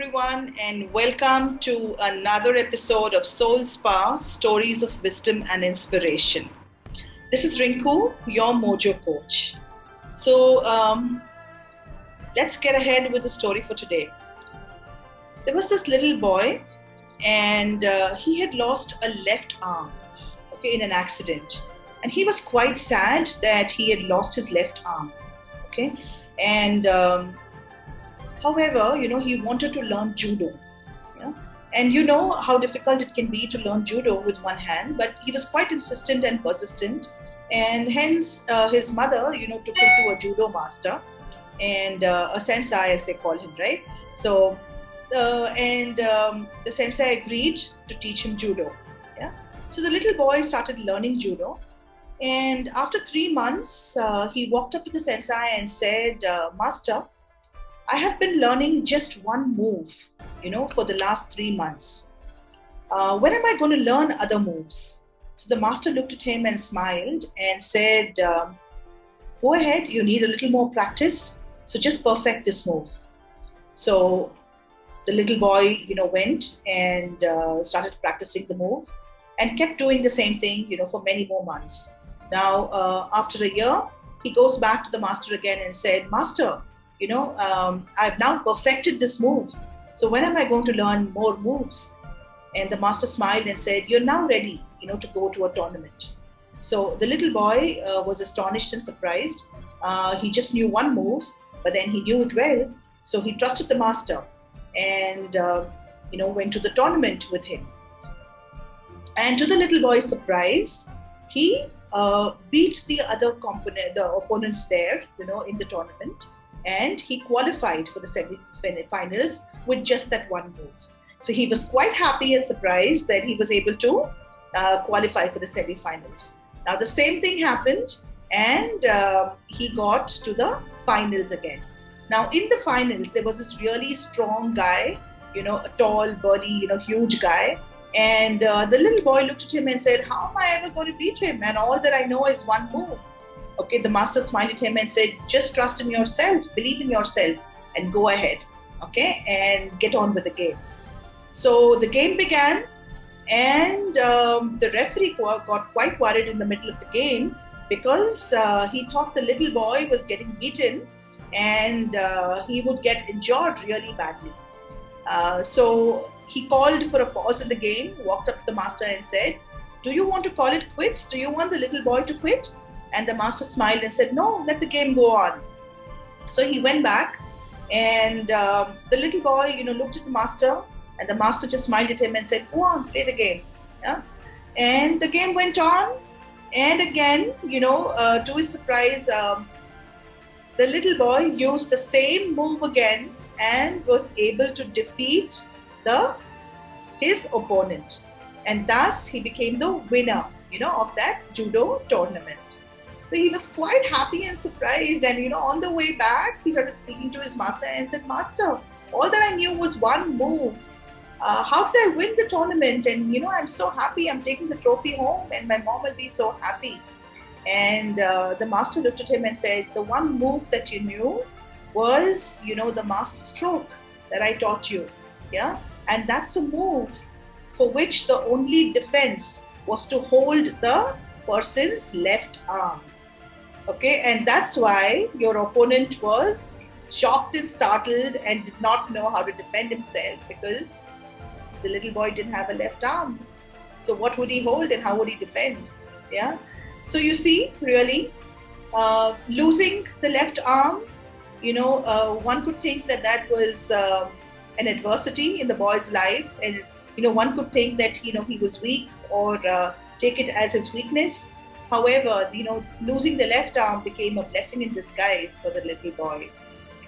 everyone, and welcome to another episode of Soul Spa Stories of Wisdom and Inspiration. This is Rinku, your Mojo Coach. So, let's get ahead with the story for today. There was this little boy, and he had lost a left arm, in an accident. And he was quite sad that he had lost his left arm, And however, he wanted to learn judo. And you know how difficult it can be to learn judo with one hand, but he was quite insistent and persistent. And hence, his mother, took him to a judo master and a sensei, as they call him, right? So, the sensei agreed to teach him judo. So the little boy started learning judo. And after 3 months, he walked up to the sensei and said, Master, I have been learning just one move, for the last 3 months. When am I going to learn other moves? So the master looked at him and smiled and said, go ahead, you need a little more practice. So just perfect this move. So the little boy, went and started practicing the move and kept doing the same thing, for many more months. Now, after a year, he goes back to the master again and said, Master, I've now perfected this move. So when am I going to learn more moves? And the master smiled and said, you're now ready, to go to a tournament. So the little boy was astonished and surprised. He just knew one move, but then he knew it well. So he trusted the master and, went to the tournament with him. And to the little boy's surprise, he beat the opponents there, in the tournament. And he qualified for the semi-finals with just that one move. So he was quite happy and surprised that he was able to qualify for the semi-finals. Now the same thing happened, and he got to the finals again. Now in the finals, there was this really strong guy, a tall, burly, huge guy. And the little boy looked at him and said, how am I ever going to beat him? And all that I know is one move. The master smiled at him and said, just trust in yourself, believe in yourself, and go ahead, and get on with the game. So the game began, and the referee got quite worried in the middle of the game because he thought the little boy was getting beaten and he would get injured really badly. So he called for a pause in the game, walked up to the master and said, do you want to call it quits? Do you want the little boy to quit? And the master smiled and said, no, let the game go on. So he went back, and the little boy, looked at the master, and the master just smiled at him and said, go on, play the game. And the game went on. And again, to his surprise, the little boy used the same move again and was able to defeat his opponent. And thus he became the winner, of that judo tournament. So he was quite happy and surprised, and on the way back, he started speaking to his master and said, Master, all that I knew was one move. How did I win the tournament? And I'm so happy, I'm taking the trophy home, and my mom will be so happy. And the master looked at him and said, the one move that you knew was, the master stroke that I taught you. And that's a move for which the only defense was to hold the person's left arm. And that's why your opponent was shocked and startled and did not know how to defend himself, because the little boy didn't have a left arm. So what would he hold and how would he defend? So you see, really, losing the left arm, one could think that was an adversity in the boy's life, and one could think that he was weak or take it as his weakness. However, losing the left arm became a blessing in disguise for the little boy.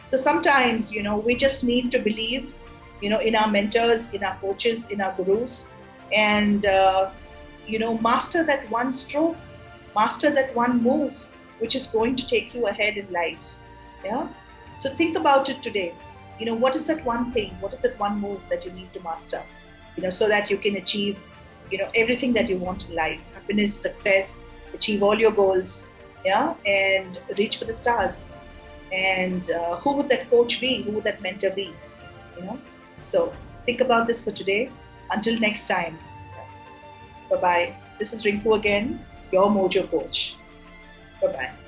So sometimes, we just need to believe, in our mentors, in our coaches, in our gurus, and, master that one stroke, master that one move, which is going to take you ahead in life. So think about it today. What is that one thing? What is that one move that you need to master, so that you can achieve, everything that you want in life, happiness, success, achieve all your goals, and reach for the stars. And who would that coach be? Who would that mentor be? So think about this for today. Until next time, bye bye. This is Rinku again, your Mojo Coach. Bye bye.